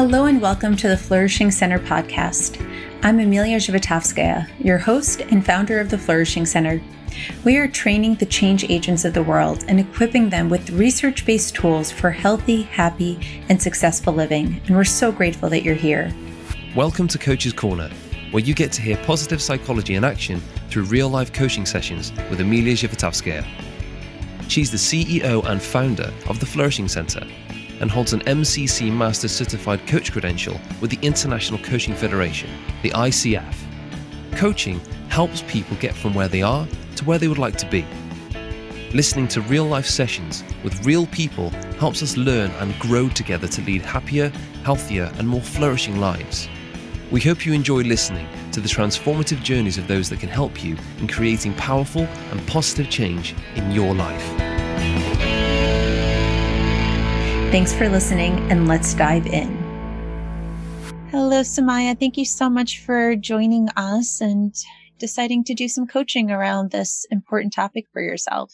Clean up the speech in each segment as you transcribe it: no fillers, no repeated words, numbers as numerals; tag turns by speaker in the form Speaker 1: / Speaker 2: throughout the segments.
Speaker 1: Hello and welcome to the Flourishing Center podcast. I'm Emiliya Zhivotovskaya, your host and founder of the Flourishing Center. We are training the change agents of the world and equipping them with research-based tools for healthy, happy, and successful living. And we're so grateful that you're here.
Speaker 2: Welcome to Coach's Corner, where you get to hear positive psychology in action through real-life coaching sessions with Emiliya Zhivotovskaya. She's the CEO and founder of the Flourishing Center and holds an MCC Master Certified Coach credential with the International Coaching Federation, the ICF. Coaching helps people get from where they are to where they would like to be. Listening to real-life sessions with real people helps us learn and grow together to lead happier, healthier, and more flourishing lives. We hope you enjoy listening to the transformative journeys of those that can help you in creating powerful and positive change in your life.
Speaker 1: Thanks for listening, and let's dive in. Hello, Someya. Thank you so much for joining us and deciding to do some coaching around this important topic for yourself.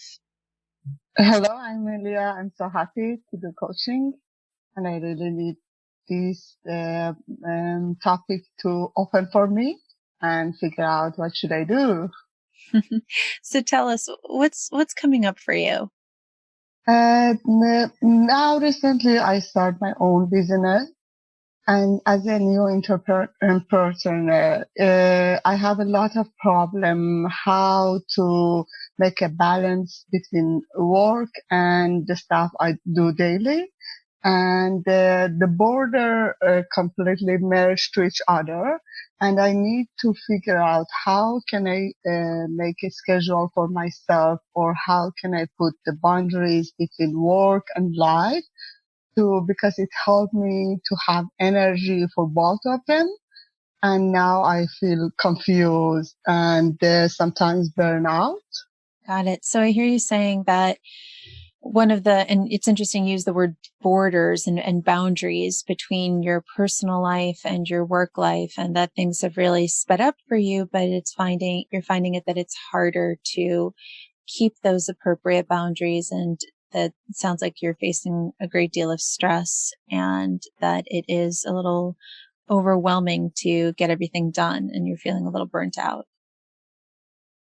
Speaker 3: Hello, I'm Emiliya. I'm so happy to do coaching, and I really need this topic to open for me and figure out what should I do.
Speaker 1: So tell us, what's coming up for you?
Speaker 3: Now recently I started my own business, and as a new entrepreneur, I have a lot of problem how to make a balance between work and the stuff I do daily. And the border completely merged to each other, and I need to figure out how can I make a schedule for myself, or how can I put the boundaries between work and life, because it helped me to have energy for both of them. And now I feel confused and sometimes burn out.
Speaker 1: Got it. So I hear you saying that and it's interesting you use the word borders and boundaries between your personal life and your work life, and that things have really sped up for you, but you're finding it that it's harder to keep those appropriate boundaries, and that it sounds like you're facing a great deal of stress and that it is a little overwhelming to get everything done and you're feeling a little burnt out.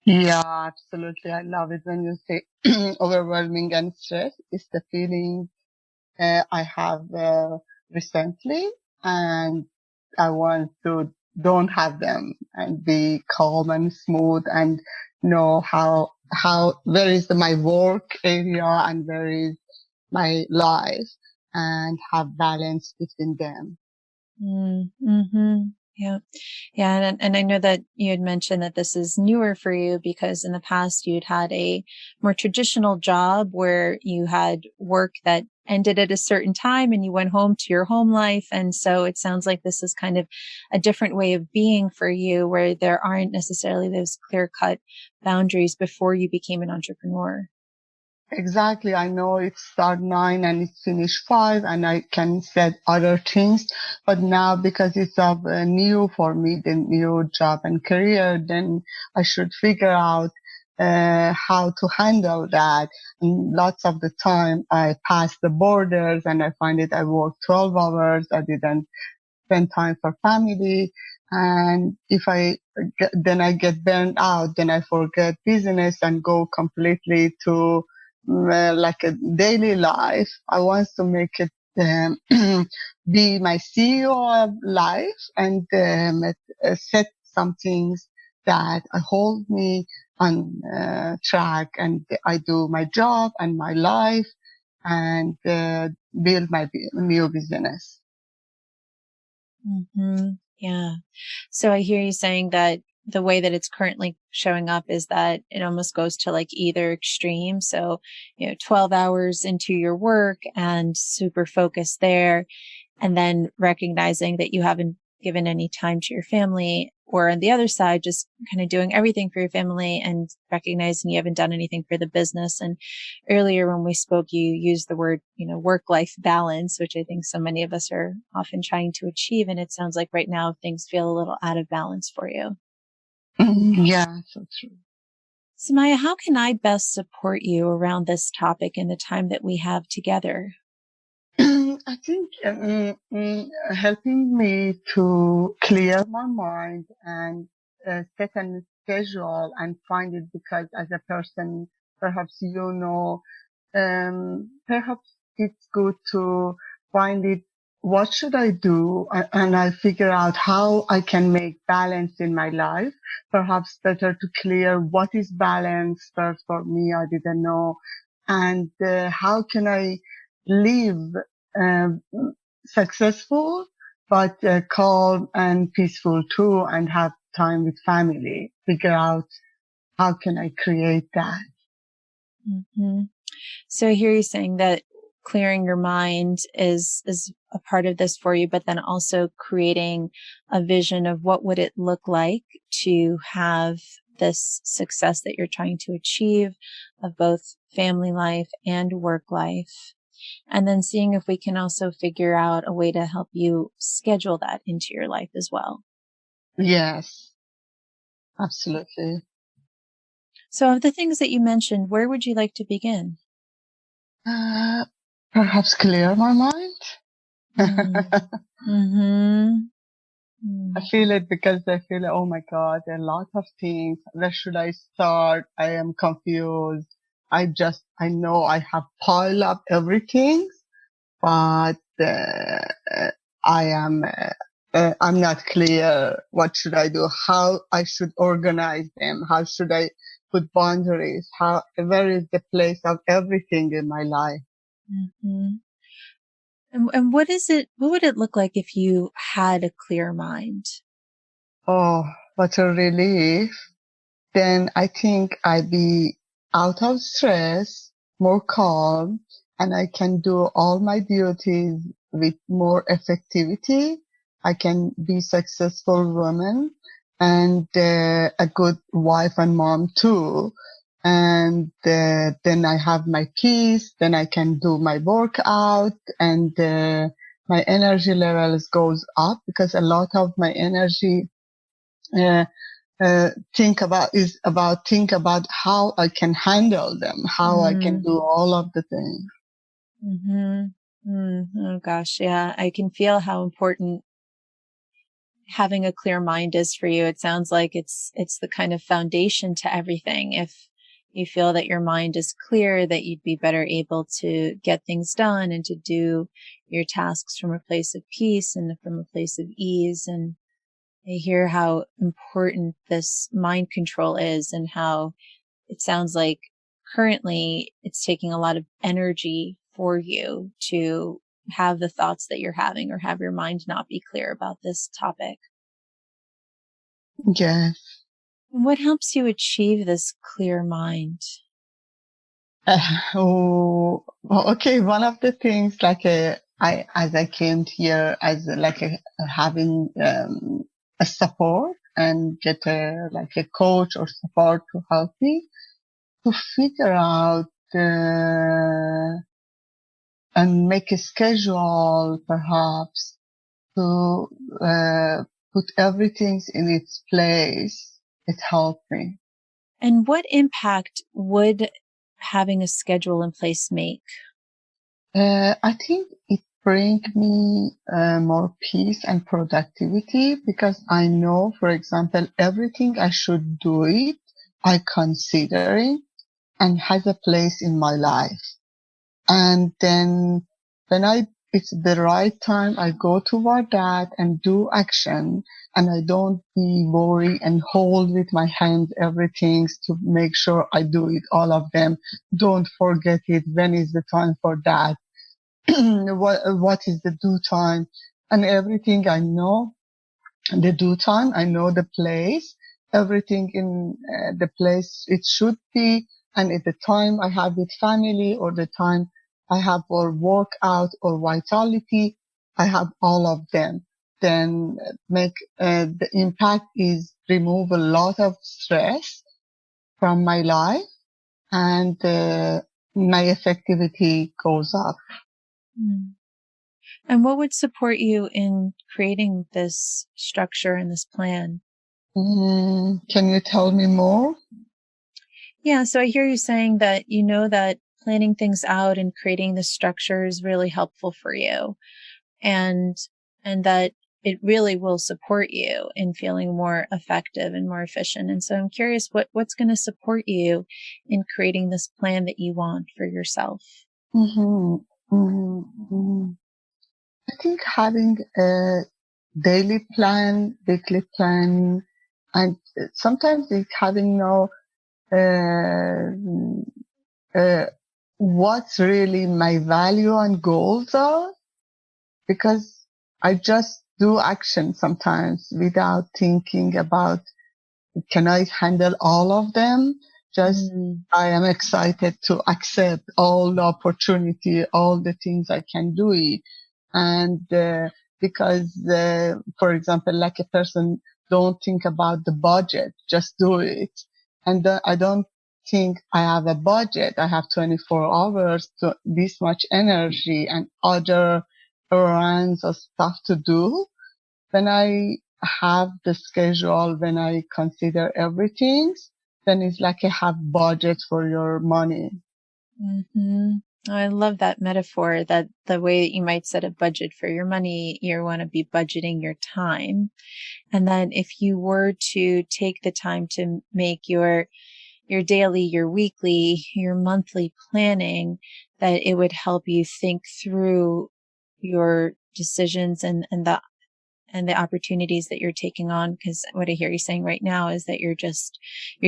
Speaker 3: Yeah, absolutely. I love it when you say overwhelming and stress. It's the feeling I have recently, and I want to don't have them and be calm and smooth and know how where is my work area and where is my life, and have balance between them.
Speaker 1: Mm-hmm. Yeah. Yeah. And I know that you had mentioned that this is newer for you because in the past you'd had a more traditional job where you had work that ended at a certain time and you went home to your home life. And so it sounds like this is kind of a different way of being for you, where there aren't necessarily those clear-cut boundaries before you became an entrepreneur.
Speaker 3: Exactly. I know it start 9 and it finish 5, and I can set other things. But now, because it's new for me, the new job and career, then I should figure out how to handle that. And lots of the time I pass the borders and I find it I work 12 hours. I didn't spend time for family. And if then I get burned out, then I forget business and go completely to like a daily life. I want to make it be my CEO of life, and set some things that hold me on track, and I do my job and my life and build my new business.
Speaker 1: Mm-hmm. Yeah. So I hear you saying that the way that it's currently showing up is that it almost goes to like either extreme. So, 12 hours into your work and super focused there, and then recognizing that you haven't given any time to your family, or on the other side, just kind of doing everything for your family and recognizing you haven't done anything for the business. And earlier when we spoke, you used the word, work-life balance, which I think so many of us are often trying to achieve. And it sounds like right now things feel a little out of balance for you.
Speaker 3: Yeah, so true.
Speaker 1: Someya, how can I best support you around this topic in the time that we have together?
Speaker 3: I think helping me to clear my mind and set a schedule and find it, because as a person, perhaps perhaps it's good to find it. What should I do? And I figure out how I can make balance in my life. Perhaps better to clear what is balance first for me. I didn't know. And how can I live um, successful, but calm and peaceful too, and have time with family. Figure out how can I create that.
Speaker 1: Mm-hmm. So I hear you saying that clearing your mind is a part of this for you, but then also creating a vision of what would it look like to have this success that you're trying to achieve of both family life and work life. And then seeing if we can also figure out a way to help you schedule that into your life as well.
Speaker 3: Yes, absolutely.
Speaker 1: So of the things that you mentioned, where would you like to begin?
Speaker 3: Perhaps clear my mind.
Speaker 1: Mm-hmm.
Speaker 3: I feel it because I feel, oh my God, there are a lot of things. Where should I start? I am confused. I know I have piled up everything, but I'm not clear. What should I do? How I should organize them? How should I put boundaries? Where is the place of everything in my life?
Speaker 1: Mm-hmm. And what would it look like if you had a clear mind?
Speaker 3: Oh, what a relief. Then I think I'd be out of stress, more calm, and I can do all my duties with more effectivity. I can be successful woman and a good wife and mom too. And then I have my peace. Then I can do my workout, and my energy levels goes up, because a lot of my energy uh, think about how I can handle them, how I can do all of the things.
Speaker 1: Mm-hmm. Oh gosh, yeah. I can feel how important having a clear mind is for you. It sounds like it's the kind of foundation to everything. If you feel that your mind is clear, that you'd be better able to get things done and to do your tasks from a place of peace and from a place of ease. And I hear how important this mind control is, and how it sounds like currently it's taking a lot of energy for you to have the thoughts that you're having, or have your mind not be clear about this topic.
Speaker 3: Yes.
Speaker 1: What helps you achieve this clear mind?
Speaker 3: Okay. One of the things, as I came here as having a support, and get a coach or support to help me to figure out and make a schedule, perhaps to put everything in its place. It helped me.
Speaker 1: And what impact would having a schedule in place make?
Speaker 3: I think it brings me more peace and productivity, because I know, for example, everything I should do it, I consider it and has a place in my life. And then when it's the right time, I go toward that and do action, and I don't be worry and hold with my hands everything to make sure I do it, all of them. Don't forget it. When is the time for that? what is the due time? And everything I know, the due time, I know the place, everything in the place it should be, and at the time I have with family, or the time I have for workout or vitality, I have all of them. Then make the impact is remove a lot of stress from my life, and my effectivity goes up.
Speaker 1: Mm. And what would support you in creating this structure and this plan?
Speaker 3: Can you tell me more?
Speaker 1: Yeah, so I hear you saying that you know that planning things out and creating the structure is really helpful for you, and that it really will support you in feeling more effective and more efficient. And so I'm curious what's going to support you in creating this plan that you want for yourself.
Speaker 3: Mm-hmm. Mm-hmm. I think having a daily plan, weekly plan, and sometimes it's having no uh, what's really my value and goals are, because I just do action sometimes without thinking about, can I handle all of them? Just, I am excited to accept all the opportunity, all the things I can do it. And, because, for example, like a person don't think about the budget, just do it. And I don't think I have a budget. I have 24 hours to this much energy and other errands or stuff to do. When I have the schedule, when I consider everything, then it's like I have budget for your money.
Speaker 1: Mm-hmm. I love that metaphor, that the way that you might set a budget for your money, you want to be budgeting your time. And then if you were to take the time to make your daily, your weekly, your monthly planning, that it would help you think through your decisions and the opportunities that you're taking on. Because what I hear you saying right now is that you're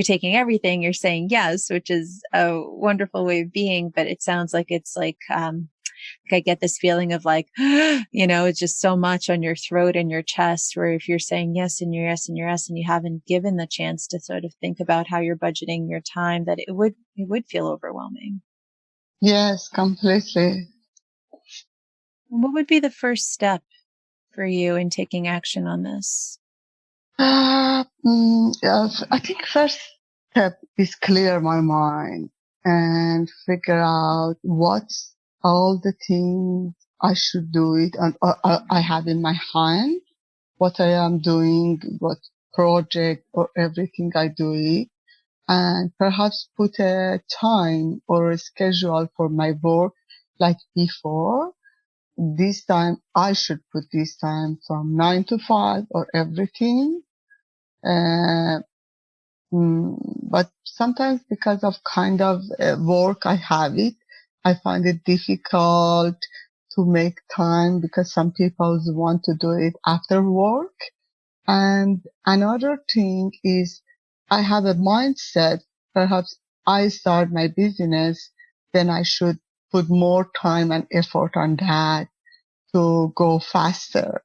Speaker 1: taking everything, you're saying yes, which is a wonderful way of being. But it sounds like it's like I get this feeling of like, it's just so much on your throat and your chest, where if you're saying yes and your yes and your yes, and you haven't given the chance to sort of think about how you're budgeting your time, that it would feel overwhelming.
Speaker 3: Yes, completely.
Speaker 1: What would be the first step for you in taking action on this?
Speaker 3: Yes, I think first step is clear my mind and figure out what's all the things I should do it and I have in my hand, what I am doing, what project or everything I do it, and perhaps put a time or a schedule for my work like before. This time I should put this time from 9 to 5 or everything. Uh, but sometimes because of kind of work I have it, I find it difficult to make time because some people want to do it after work. And another thing is I have a mindset, perhaps I start my business, then I should put more time and effort on that to go faster.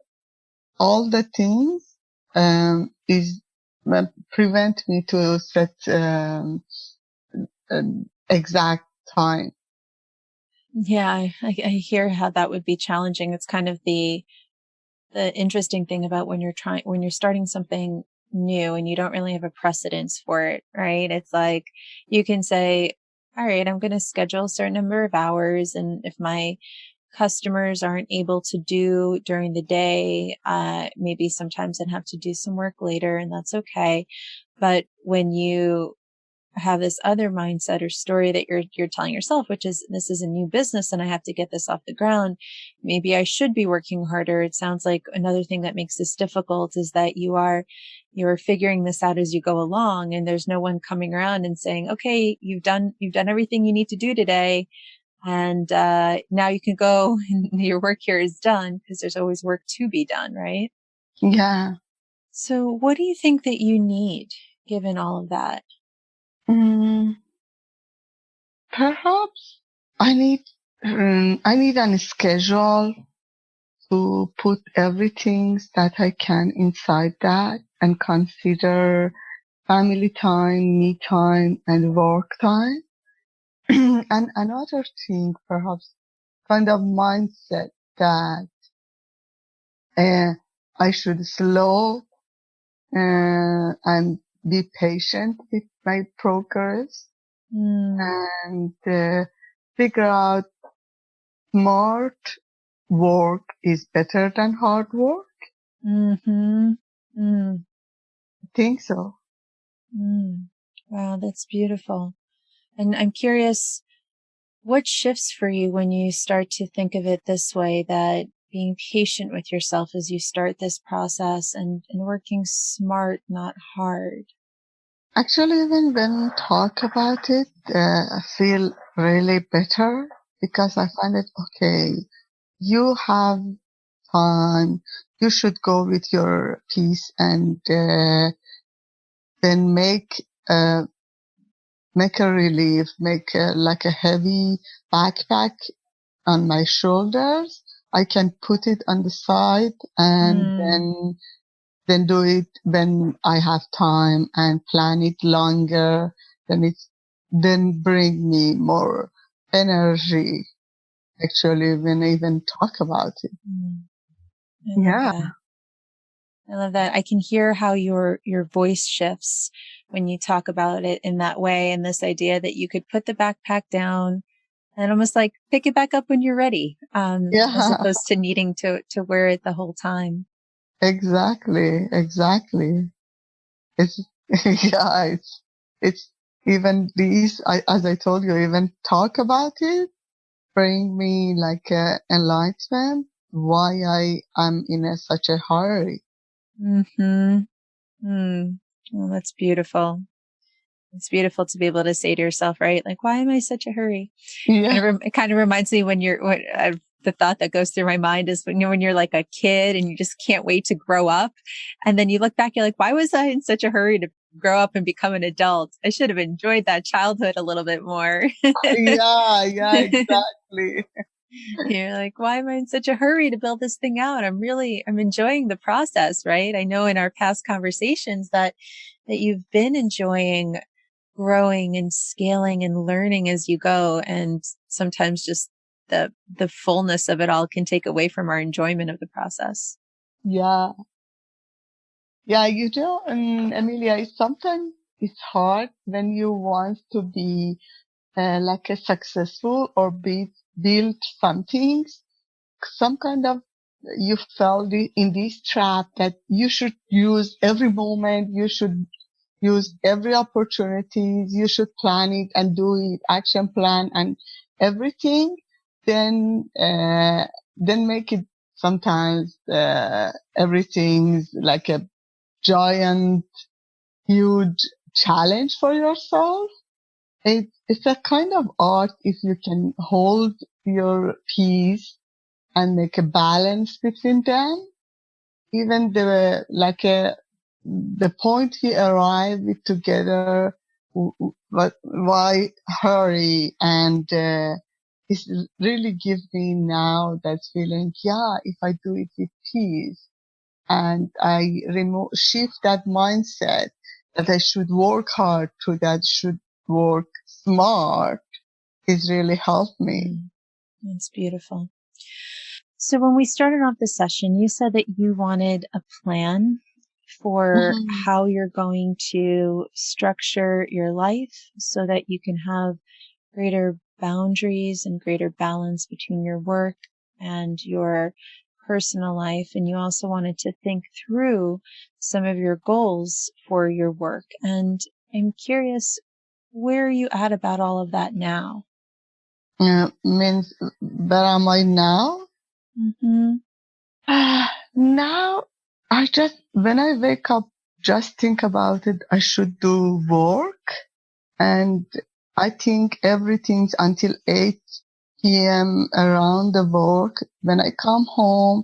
Speaker 3: All the things is prevent me to set an exact time.
Speaker 1: Yeah, I hear how that would be challenging. It's kind of the interesting thing about when you're starting something new and you don't really have a precedence for it, right? It's like you can say, all right, I'm going to schedule a certain number of hours. And if my customers aren't able to do during the day, maybe sometimes I'd have to do some work later, and that's okay. But when you have this other mindset or story that you're telling yourself, which is, this is a new business and I have to get this off the ground, maybe I should be working harder. It sounds like another thing that makes this difficult is that you're figuring this out as you go along, and there's no one coming around and saying, okay, you've done everything you need to do today, and now you can go and your work here is done, because there's always work to be done, right?
Speaker 3: Yeah.
Speaker 1: So what do you think that you need given all of that?
Speaker 3: Perhaps I need a schedule to put everything that I can inside that and consider family time, me time, and work time. And another thing, perhaps kind of mindset that I should slow and be patient with my progress and figure out smart work is better than hard work.
Speaker 1: Mm-hmm. Mm.
Speaker 3: I think so.
Speaker 1: Mm. Wow, that's beautiful. And I'm curious, What shifts for you when you start to think of it this way, that being patient with yourself as you start this process and working smart, not hard?
Speaker 3: Actually, even when talk about it, I feel really better because I find it okay. You have time. You should go with your peace and then make a relief, like a heavy backpack on my shoulders. I can put it on the side and
Speaker 1: Mm,
Speaker 3: then do it when I have time and plan it longer. Then bring me more energy actually when I even talk about it.
Speaker 1: mm. I love
Speaker 3: Yeah.
Speaker 1: that. I love that. I can hear how your voice shifts when you talk about it in that way, and this idea that you could put the backpack down and almost like pick it back up when you're ready, as
Speaker 3: Yeah,
Speaker 1: opposed to needing to wear it the whole time.
Speaker 3: exactly. It's, yeah, it's even these, as I told you, even talk about it, bring me like enlightenment, why I am in such a hurry.
Speaker 1: Mm-hmm. Mm. Well, that's beautiful. It's beautiful to be able to say to yourself, right? Like, why am I such a hurry?
Speaker 3: Yeah,
Speaker 1: It kind of reminds me the thought that goes through my mind is when you're like a kid and you just can't wait to grow up. And then you look back, you're like, why was I in such a hurry to grow up and become an adult? I should have enjoyed that childhood a little bit more.
Speaker 3: yeah, exactly.
Speaker 1: You're like, why am I in such a hurry to build this thing out? I'm enjoying the process, right? I know in our past conversations that you've been enjoying growing and scaling and learning as you go. And sometimes just the fullness of it all can take away from our enjoyment of the process.
Speaker 3: Yeah, yeah, Emilia, sometimes it's hard when you want to be like a successful or build something, some kind of you fell in this trap that you should use every moment, you should use every opportunity, you should plan it and do it, action plan and everything, then, then make it sometimes, everything's like a giant, huge challenge for yourself. It's a kind of art if you can hold your peace and make a balance between them. Even the point we arrived with together, but why hurry? And this really gives me now that feeling. Yeah, if I do it with peace and I shift that mindset that I should work hard to that should work smart, it's really helped me.
Speaker 1: Mm, that's beautiful. So when we started off the session, you said that you wanted a plan for
Speaker 3: Mhm.
Speaker 1: how you're going to structure your life so that you can have greater boundaries and greater balance between your work and your personal life. And you also wanted to think through some of your goals for your work. And I'm curious, where are you at about all of that now?
Speaker 3: Means where am I now?
Speaker 1: Mm-hmm.
Speaker 3: Now, when I wake up, just think about it. I should do work, and I think everything's until 8 p.m. around the work. When I come home,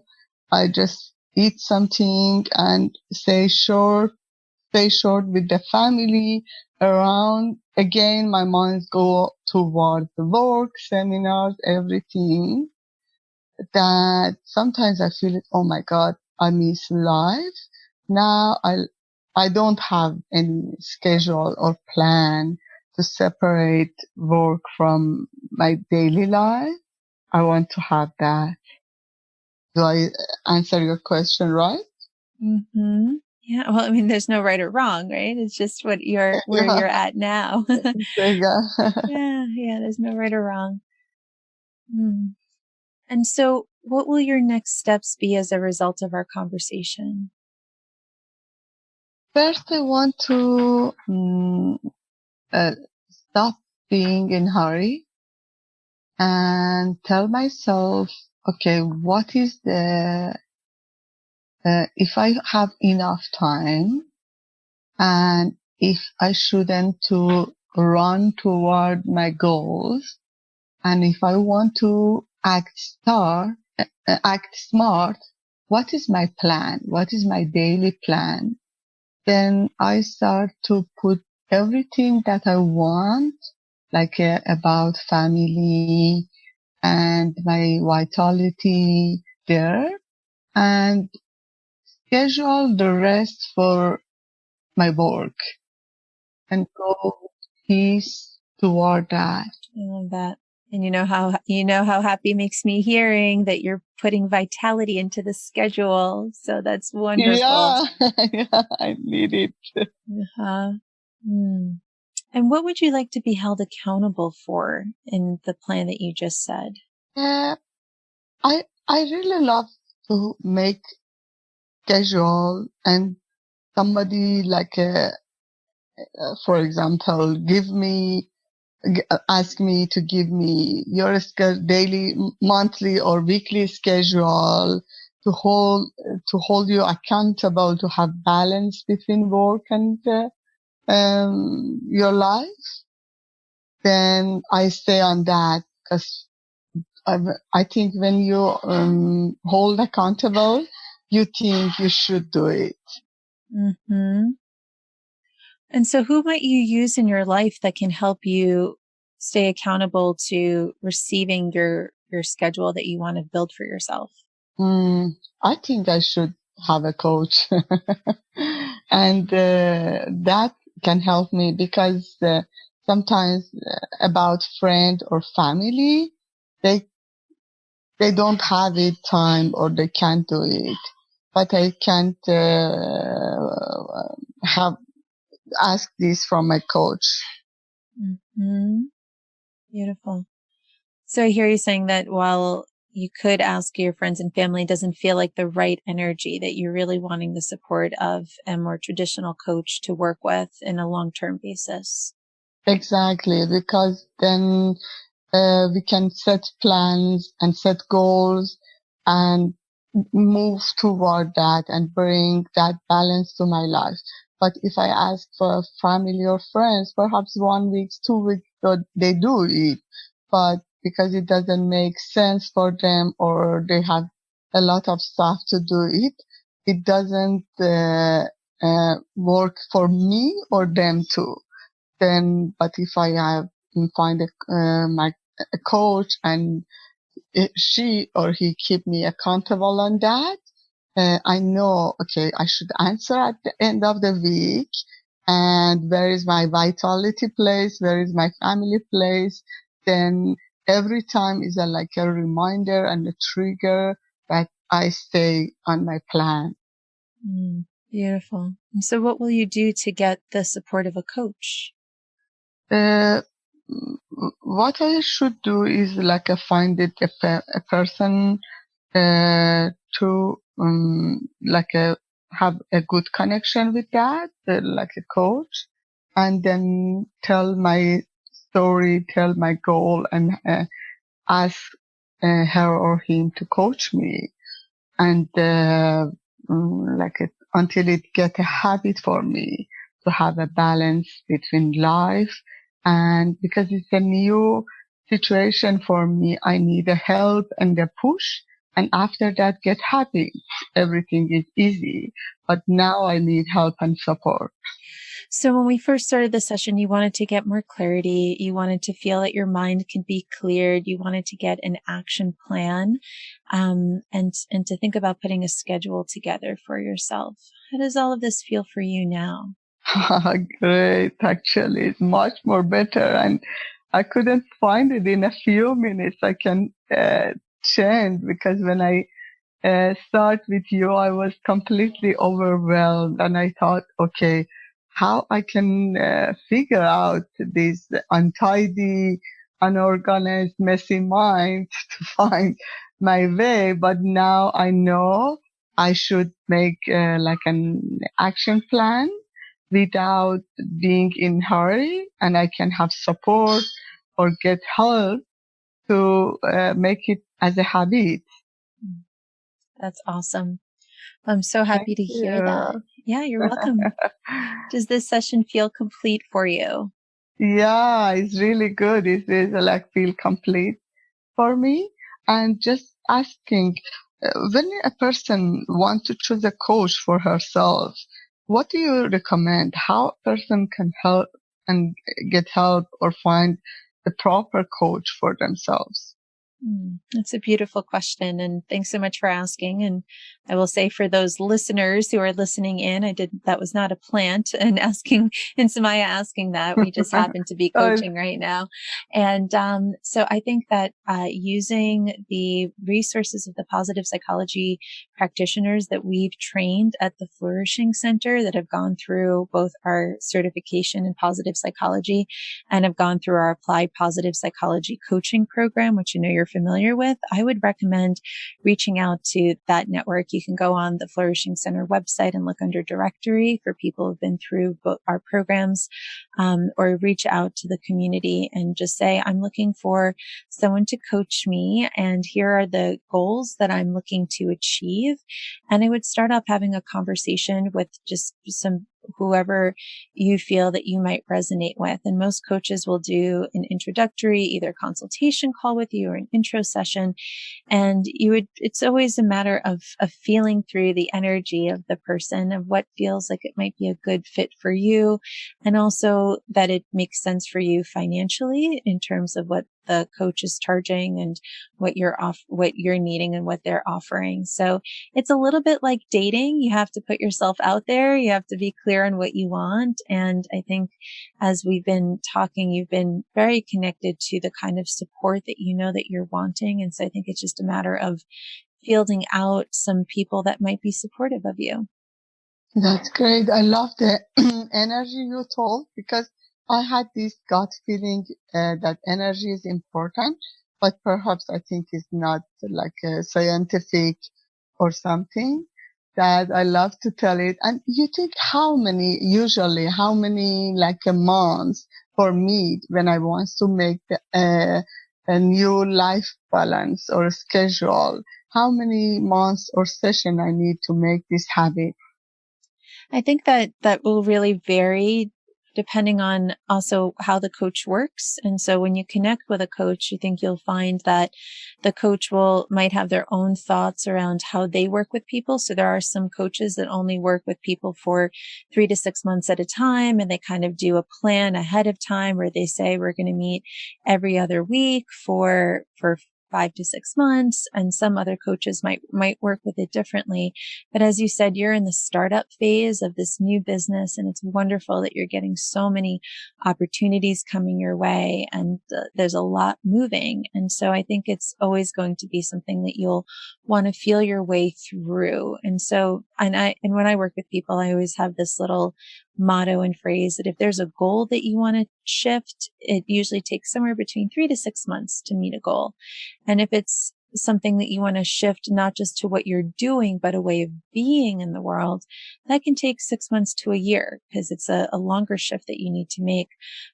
Speaker 3: I just eat something and stay short with the family around. Again, my mind go towards the work, seminars, everything that sometimes I feel it, oh my God, I miss life. Now I don't have any schedule or plan to separate work from my daily life. I want to have that. Do I answer your question right?
Speaker 1: Mm-hmm. Yeah. Well, I mean, there's no right or wrong, right? It's just where
Speaker 3: Yeah.
Speaker 1: you're at now.
Speaker 3: Yeah.
Speaker 1: Yeah. Yeah. There's no right or wrong. Mm. And so what will your next steps be as a result of our conversation?
Speaker 3: First, I want to uh, stop being in hurry and tell myself, okay, what is if I have enough time, and if I shouldn't to run toward my goals, and if I want to act smart, what is my plan? What is my daily plan? Then I start to put everything that I want, like about family and my vitality there, and schedule the rest for my work and go peace toward that.
Speaker 1: I love that. And you know how happy makes me hearing that you're putting vitality into the schedule. So that's wonderful.
Speaker 3: Yeah, yeah, I need it.
Speaker 1: Uh-huh. Mm. And what would you like to be held accountable for in the plan that you just said?
Speaker 3: Uh, I really love to make casual, and somebody like for example, ask me to give me your daily, monthly, or weekly schedule to hold you accountable, to have balance between work and your life. Then I stay on that, because I think when you hold accountable, you think you should do it.
Speaker 1: Mm-hmm. And so who might you use in your life that can help you stay accountable to receiving your schedule that you want to build for yourself?
Speaker 3: I think I should have a coach. And that can help me, because sometimes about friend or family, they they don't have it time, or they can't do it. But I can't have ask this from my coach.
Speaker 1: Mm-hmm. Beautiful. So I hear you saying that while you could ask your friends and family, it doesn't feel like the right energy, that you're really wanting the support of a more traditional coach to work with in a long-term basis.
Speaker 3: Exactly, because then we can set plans and set goals and move toward that and bring that balance to my life. But if I ask for family or friends, perhaps 1 week, 2 weeks, they do it. But because it doesn't make sense for them, or they have a lot of stuff to do it, it doesn't work for me or them too. Then, but if I find a coach, and she or he keep me accountable on that, I know, okay, I should answer at the end of the week, and where is my vitality place, where is my family place. Then every time is like a reminder and a trigger that I stay on my plan.
Speaker 1: Beautiful. And so what will you do to get the support of a coach?
Speaker 3: Uh, what I should do is like find it a person to like have a good connection with that, like a coach, and then tell my story, tell my goal, and ask her or him to coach me, and until it get a habit for me to have a balance between life. And because it's a new situation for me, I need a help and a push, and after that get happy. Everything is easy, but now I need help and support.
Speaker 1: So when we first started the session, you wanted to get more clarity. You wanted to feel that your mind can be cleared. You wanted to get an action plan, and to think about putting a schedule together for yourself. How does all of this feel for you now?
Speaker 3: Great. Actually, it's much more better. And I couldn't find it in a few minutes. I can change, because when I start with you, I was completely overwhelmed, and I thought, okay, how I can figure out this untidy, unorganized, messy mind to find my way. But now I know I should make like an action plan without being in hurry, and I can have support or get help to make it as a habit.
Speaker 1: That's awesome. I'm so
Speaker 3: Thank
Speaker 1: happy to hear that.
Speaker 3: you.
Speaker 1: Yeah, you're welcome. Does this session feel complete for you?
Speaker 3: Yeah, it's really good. It is like feel complete for me. And just asking, when a person wants to choose a coach for herself, what do you recommend? How a person can help and get help or find the proper coach for themselves?
Speaker 1: That's a beautiful question. And thanks so much for asking. And I will say for those listeners who are listening in, that was not a plant and asking, and Someya asking that. We just happen to be
Speaker 3: Oh,
Speaker 1: coaching right now. And, so I think that, using the resources of the positive psychology practitioners that we've trained at the Flourishing Center that have gone through both our certification in positive psychology and have gone through our applied positive psychology coaching program, which you know you're familiar with, I would recommend reaching out to that network. You can go on the Flourishing Center website and look under directory for people who've been through both our programs, or reach out to the community and just say, I'm looking for someone to coach me, and here are the goals that I'm looking to achieve. And I would start off having a conversation with just whoever you feel that you might resonate with. And most coaches will do an introductory, either consultation call with you or an intro session. And it's always a matter of feeling through the energy of the person, of what feels like it might be a good fit for you. And also that it makes sense for you financially in terms of what the coach is charging and what you're needing and what they're offering. So it's a little bit like dating. You have to put yourself out there. You have to be clear on what you want. And I think as we've been talking, you've been very connected to the kind of support that you know that you're wanting. And so I think it's just a matter of fielding out some people that might be supportive of you.
Speaker 3: that's great. I love the energy you told, because I had this gut feeling that energy is important, but perhaps I think it's not like a scientific or something, that I love to tell it. And you think usually how many like a month for me when I want to make a new life balance or schedule, how many months or session I need to make this habit?
Speaker 1: I think that will really vary depending on also how the coach works. And so when you connect with a coach, I think you'll find that the coach might have their own thoughts around how they work with people. So there are some coaches that only work with people for 3 to 6 months at a time. And they kind of do a plan ahead of time where they say, we're going to meet every other week for 5 to 6 months. And some other coaches might work with it differently. But as you said, you're in the startup phase of this new business, and it's wonderful that you're getting so many opportunities coming your way, and there's a lot moving. And so I think it's always going to be something that you'll want to feel your way through. And so, and when I work with people, I always have this little motto and phrase that if there's a goal that you want to shift, it usually takes somewhere between 3 to 6 months to meet a goal. And if it's something that you want to shift, not just to what you're doing, but a way of being in the world, that can take 6 months to a year, because it's a longer shift that you need to make.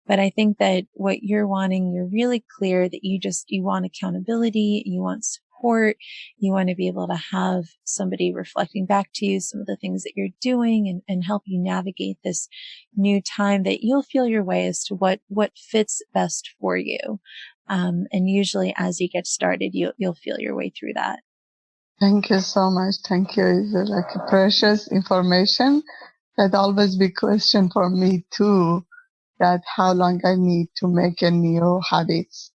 Speaker 1: But I think that what you're wanting, you're really clear that you want accountability, you want support, you want to be able to have somebody reflecting back to you some of the things that you're doing, and help you navigate this new time, that you'll feel your way as to what fits best for you. And usually as you get started, you'll feel your way through that.
Speaker 3: Thank you so much. Thank you. It's like a precious information that always be question for me too, that how long I need to make a new habits,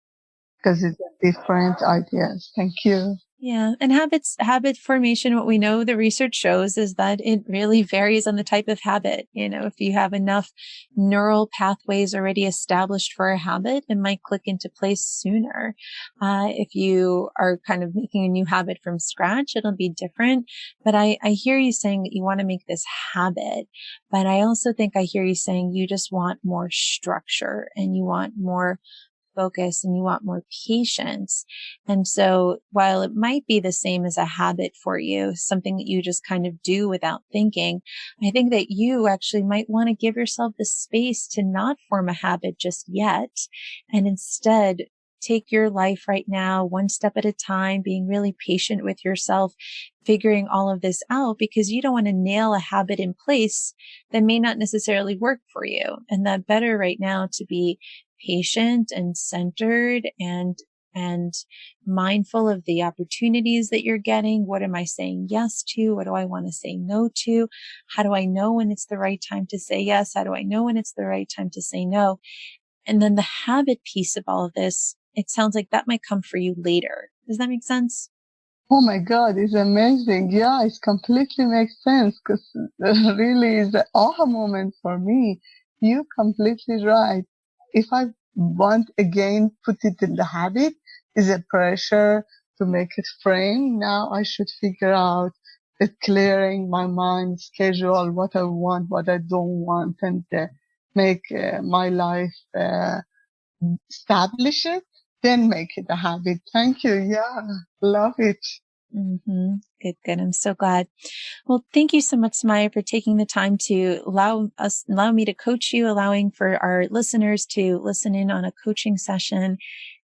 Speaker 3: because it's different ideas. Thank you.
Speaker 1: Yeah. And habit formation, what we know the research shows is that it really varies on the type of habit. You know, if you have enough neural pathways already established for a habit, it might click into place sooner. If you are kind of making a new habit from scratch, it'll be different. But I hear you saying that you want to make this habit, but I also think I hear you saying you just want more structure, and you want more focus, and you want more patience. And so while it might be the same as a habit for you, something that you just kind of do without thinking, I think that you actually might want to give yourself the space to not form a habit just yet, and instead take your life right now, one step at a time, being really patient with yourself, figuring all of this out, because you don't want to nail a habit in place that may not necessarily work for you. And that better right now to be patient and centered and mindful of the opportunities that you're getting. What am I saying yes to? What do I want to say no to? How do I know when it's the right time to say yes? How do I know when it's the right time to say no? And then the habit piece of all of this, it sounds like that might come for you later. Does that make sense?
Speaker 3: Oh my God, it's amazing. Yeah, it completely makes sense because really is the aha moment for me. You're completely right. If I want again, put it in the habit, is a pressure to make it frame. Now I should figure out the clearing my mind schedule, what I want, what I don't want, and make my life establish it, then make it a habit. Thank you. Yeah, love it.
Speaker 1: Mm-hmm. Good. I'm so glad. Well, thank you so much, Someya, for taking the time to allow me to coach you, allowing for our listeners to listen in on a coaching session.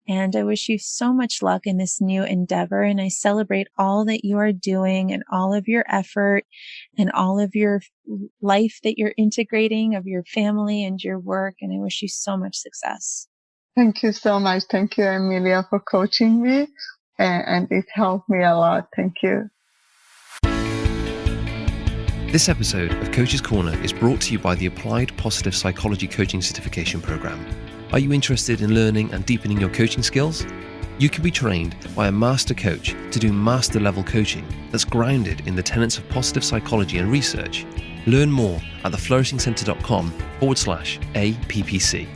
Speaker 1: And I wish you so much luck in this new endeavor. And I celebrate all that you are doing and all of your effort and all of your life that you're integrating of your family and your work. And I wish you so much success.
Speaker 3: Thank you so much. Thank you, Emiliya, for coaching me. And it helped me a lot. Thank you.
Speaker 2: This episode of Coach's Corner is brought to you by the Applied Positive Psychology Coaching Certification Program. Are you interested in learning and deepening your coaching skills? You can be trained by a master coach to do master level coaching that's grounded in the tenets of positive psychology and research. Learn more at theflourishingcenter.com/APPC.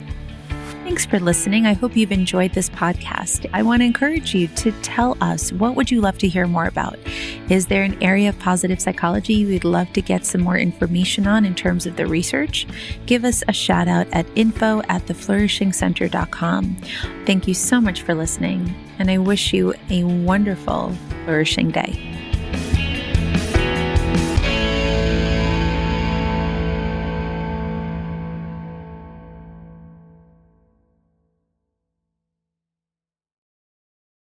Speaker 1: Thanks for listening. I hope you've enjoyed this podcast. I want to encourage you to tell us, what would you love to hear more about? Is there an area of positive psychology you would love to get some more information on in terms of the research? Give us a shout out at info@theflourishingcenter.com. Thank you so much for listening, and I wish you a wonderful, flourishing day.